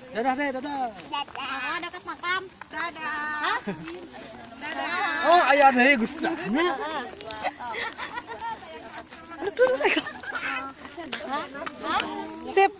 Dadah deh, dadah. Dekat makam. Dadah. Dadah. Oh, ayah deh Gustanya. Sip.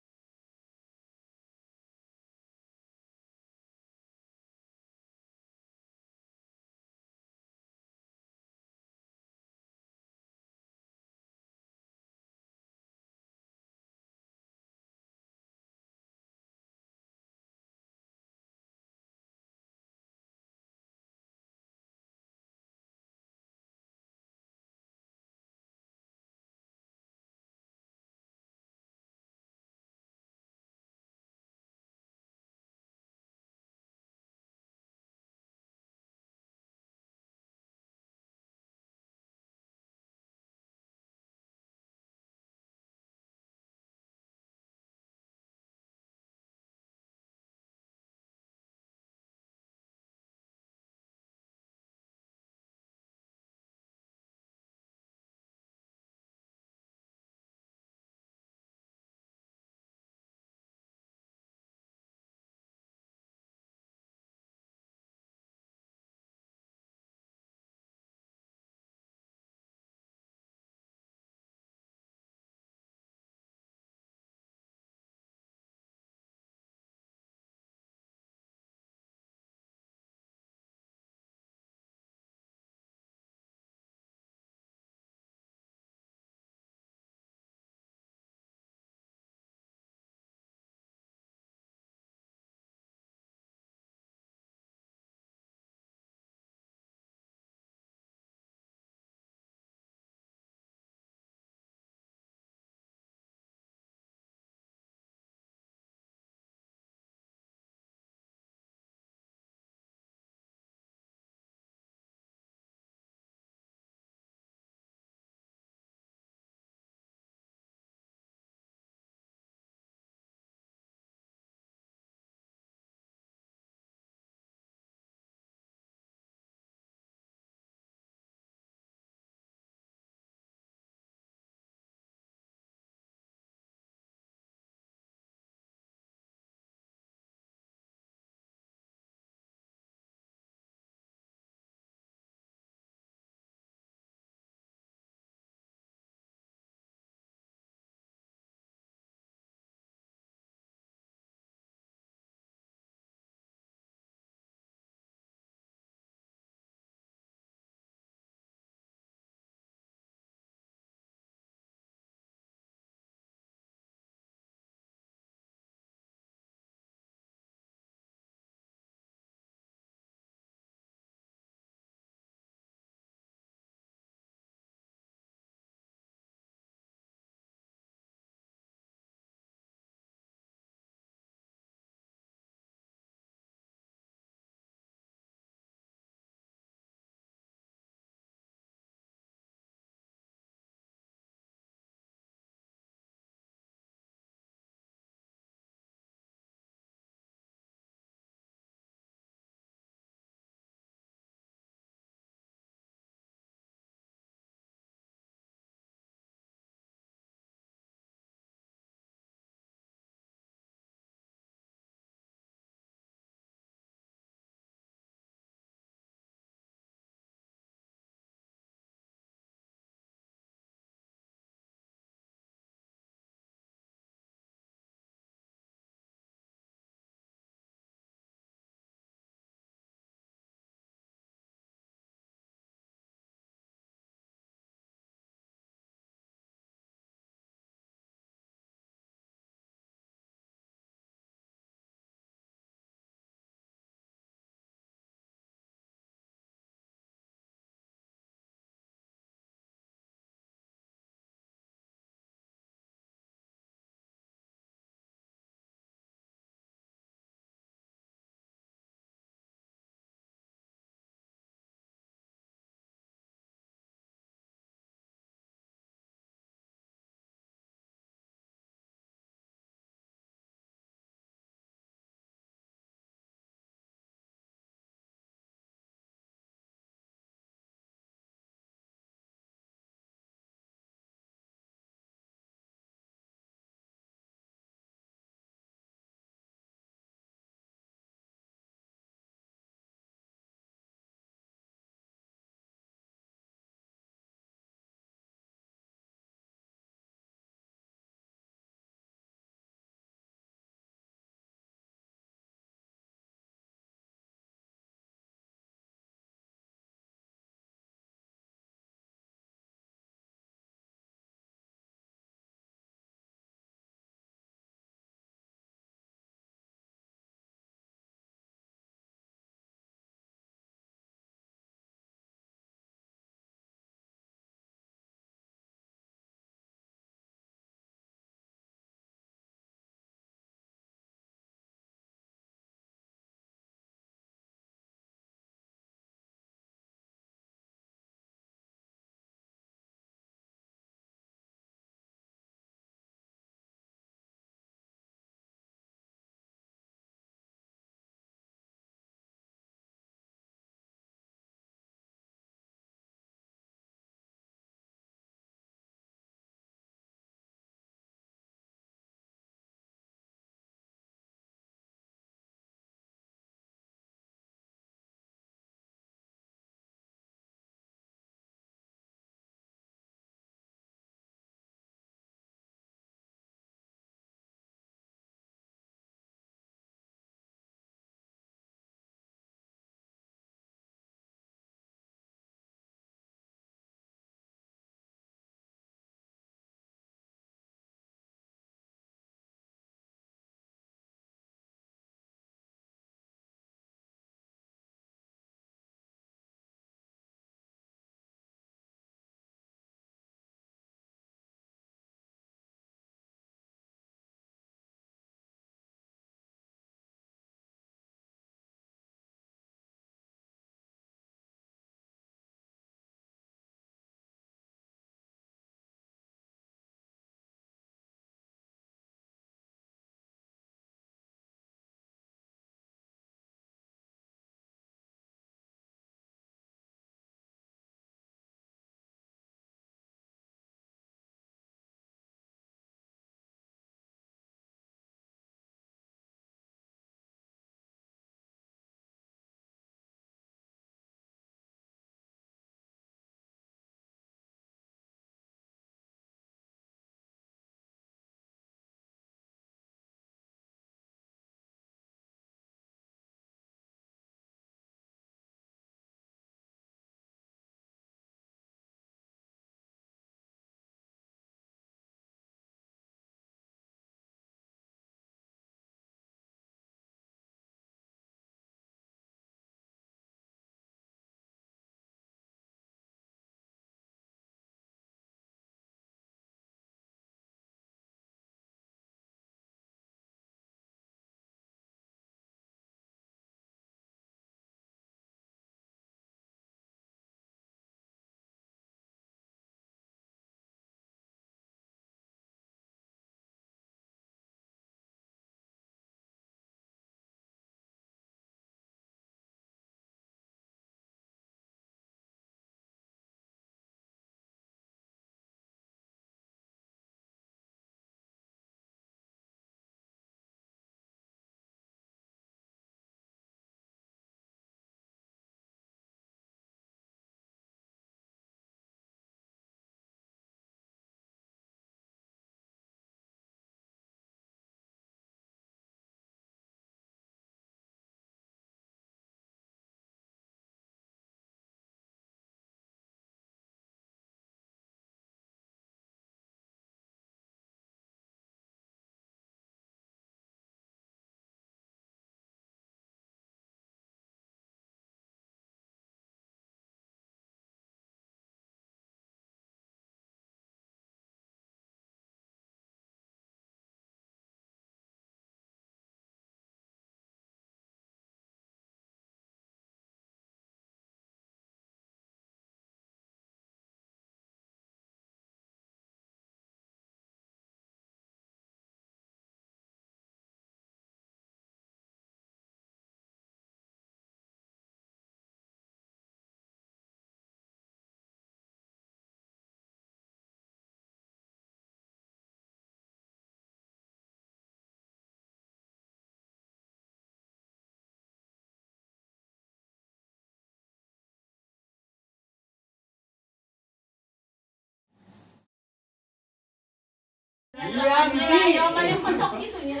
Yang paling kocok itu ya.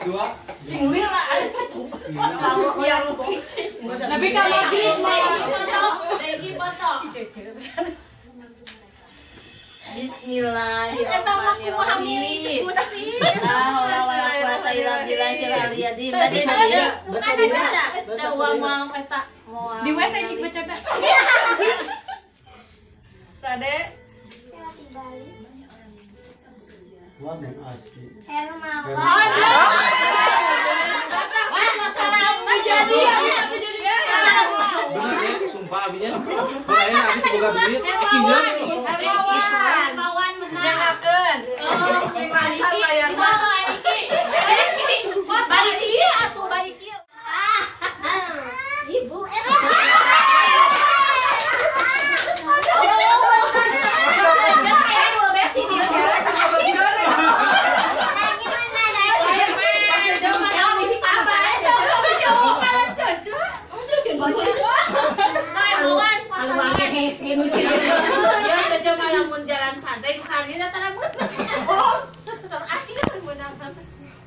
dua. Singulir lah. Tapi kalau di kocok, lagi kocok. Bismillahirrahmanirrahim. Di WC cik baca dah. Tade. Wah, men asli. Hermawan. Bener ya, sumpah abinya. Kayaknya abi boga duit. Kieu. Hermawan menang. Sing lancar bayar mah. Balik ieu atuh balik ieu. Ibu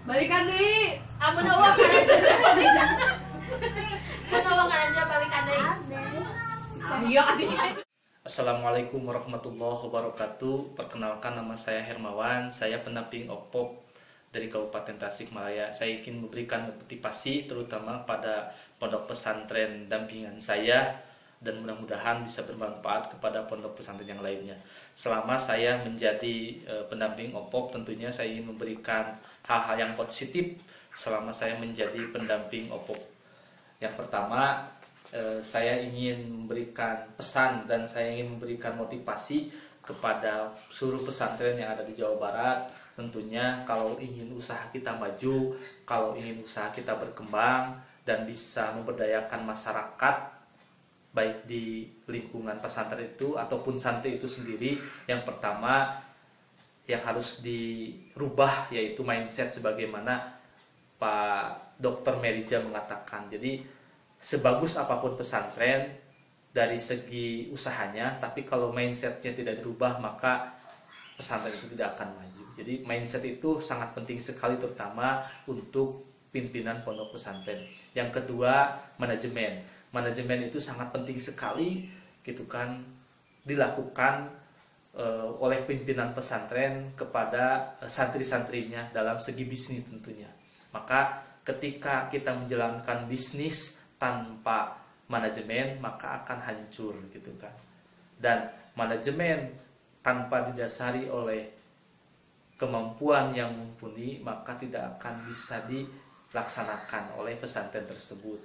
balikan deui. amun eueuh kana aja balikan deui. Iya kasih. Assalamualaikum warahmatullahi wabarakatuh. Perkenalkan, nama saya Hermawan. Saya pendamping OPOP dari Kabupaten Tasikmalaya. Saya ingin memberikan motivasi terutama pada pondok pesantren dampingan saya dan mudah-mudahan bisa bermanfaat kepada pondok pesantren yang lainnya. Selama saya menjadi pendamping OPOP, tentunya saya ingin memberikan hal-hal yang positif selama saya menjadi pendamping OPOP. Yang pertama, saya ingin memberikan pesan dan saya ingin memberikan motivasi kepada seluruh pesantren yang ada di Jawa Barat. Tentunya kalau ingin usaha kita maju, kalau ingin usaha kita berkembang dan bisa memberdayakan masyarakat baik di lingkungan pesantren itu ataupun santri itu sendiri, yang pertama yang harus dirubah yaitu mindset sebagaimana Pak Dr. Merija mengatakan. Jadi sebagus apapun pesantren dari segi usahanya, tapi kalau mindsetnya tidak dirubah maka pesantren itu tidak akan maju. Jadi mindset itu sangat penting sekali terutama untuk pimpinan pondok pesantren. Yang kedua, manajemen. Manajemen itu sangat penting sekali gitu kan dilakukan oleh pimpinan pesantren kepada santri-santrinya dalam segi bisnis tentunya. Maka ketika kita menjalankan bisnis tanpa manajemen maka akan hancur gitu kan. Dan manajemen tanpa didasari oleh kemampuan yang mumpuni maka tidak akan bisa dilaksanakan oleh pesantren tersebut.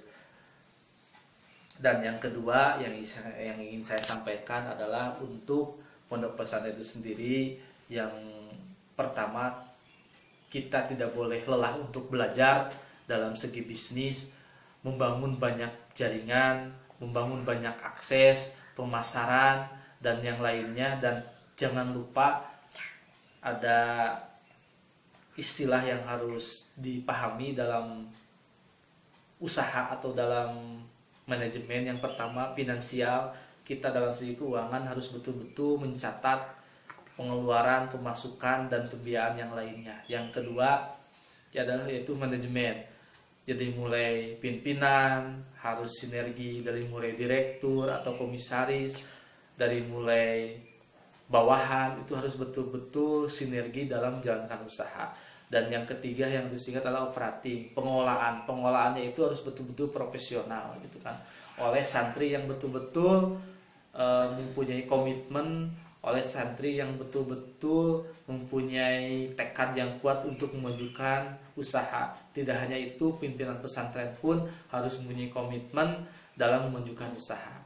Dan yang kedua yang ingin saya sampaikan adalah untuk pondok pesantren itu sendiri, yang pertama kita tidak boleh lelah untuk belajar dalam segi bisnis, membangun banyak jaringan, membangun banyak akses, pemasaran dan yang lainnya. Dan jangan lupa ada istilah yang harus dipahami dalam usaha atau dalam manajemen. Yang pertama, finansial. Kita dalam segi keuangan harus betul-betul mencatat pengeluaran, pemasukan, dan pembiayaan yang lainnya. Yang kedua yaitu manajemen. Jadi mulai pimpinan harus sinergi, dari mulai direktur atau komisaris, dari mulai bawahan itu harus betul-betul sinergi dalam menjalankan usaha. Dan yang ketiga yang disingkat adalah operating, pengolahan. Pengolahannya itu harus betul-betul profesional gitu kan, oleh santri yang betul-betul mempunyai komitmen, oleh santri yang betul-betul mempunyai tekad yang kuat untuk memajukan usaha. Tidak hanya itu, pimpinan pesantren pun harus mempunyai komitmen dalam memajukan usaha.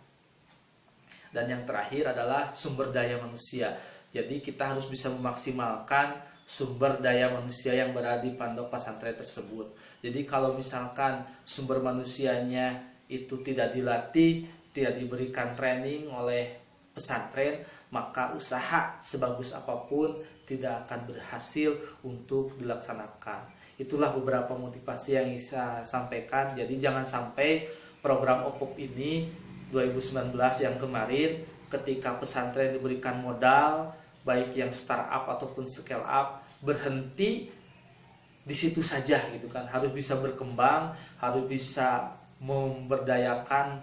Dan yang terakhir adalah sumber daya manusia. Jadi kita harus bisa memaksimalkan sumber daya manusia yang berada di pondok pesantren tersebut. Jadi kalau misalkan sumber manusianya itu tidak dilatih, tidak diberikan training oleh pesantren, maka usaha sebagus apapun tidak akan berhasil untuk dilaksanakan. Itulah beberapa motivasi yang saya sampaikan. Jadi jangan sampai program OPOP ini 2019 yang kemarin, ketika pesantren diberikan modal, baik yang startup ataupun scale up berhenti di situ saja gitu kan, harus bisa berkembang, harus bisa memberdayakan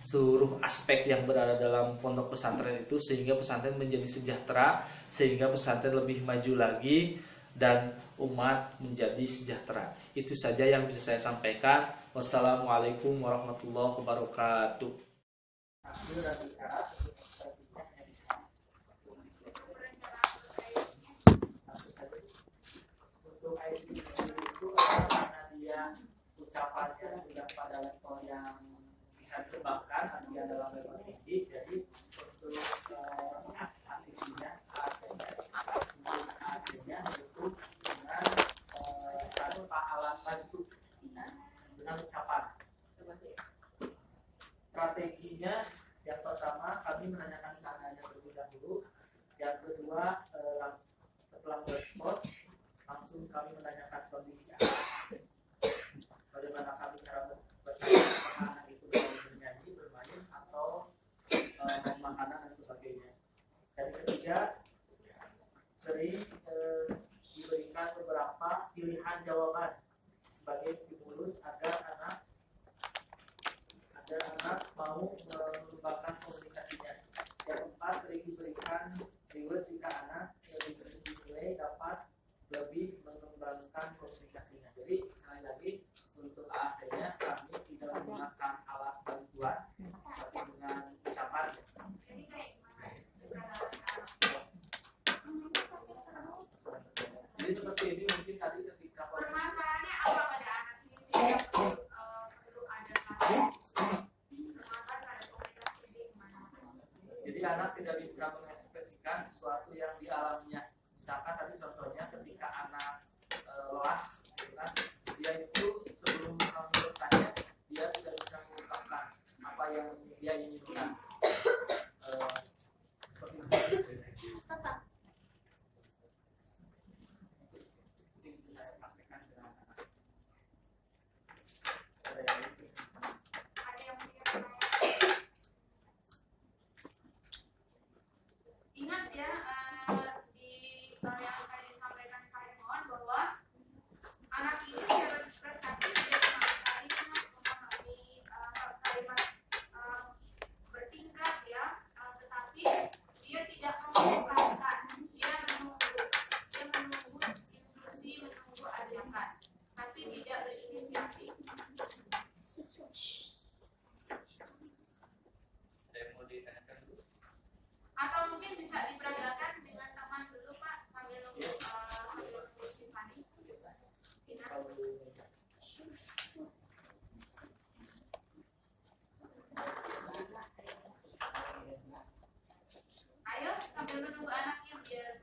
seluruh aspek yang berada dalam pondok pesantren itu sehingga pesantren menjadi sejahtera, sehingga pesantren lebih maju lagi dan umat menjadi sejahtera. Itu saja yang bisa saya sampaikan. Wassalamualaikum warahmatullahi wabarakatuh. Untuk ICT itu karena dia ucapannya sudah pada level yang bisa dikembangkan, dia dalam level tinggi, jadi untuk ACC-nya itu dengan satu pahala bantu dengan ucapan. Strateginya yang pertama kami menanyakan keadaannya terlebih dahulu, yang kedua setelah berespon langsung kami menanyakan kondisi anak, bagaimana kami cara bertanya anak itu dalam bernyanyi, bermain atau makanan dan sebagainya. Dan ketiga, sering diberikan beberapa pilihan jawaban sebagai stimulus agar anak mau mengembangkan komunikasinya. Yang keempat, sering diberikan reward jika anak dinilai dapat lebih mengembangkan komunikasinya. Jadi sekali lagi untuk AAC-nya kami tidak menggunakan alat bantuan seperti dengan ucapan. Jadi seperti ini mungkin tadi ketika Permasalahannya apa pada anak ini sehingga perlu ada jadi anak tidak bisa mengekspresikan sesuatu yang dialaminya. Misalkan tadi contohnya ketika anak lelah, gitu kan, dia itu sebelum kami bertanya, dia tidak bisa mengungkapkan apa yang dia inginkan. Seperti itu. Ingat ya, di yang tadi disampaikan Pak Hermawan bahwa anak ini secara prestasi tidak memahami kalimat bertingkat ya, tetapi dia tidak mengungkapkan, dia menunggu instruksi, menunggu ajakan, tapi tidak berinisiatif. Atau mungkin bisa diperagakan dengan teman dulu Pak sambil nunggu Tiffany. Ayo sambil menunggu anaknya biar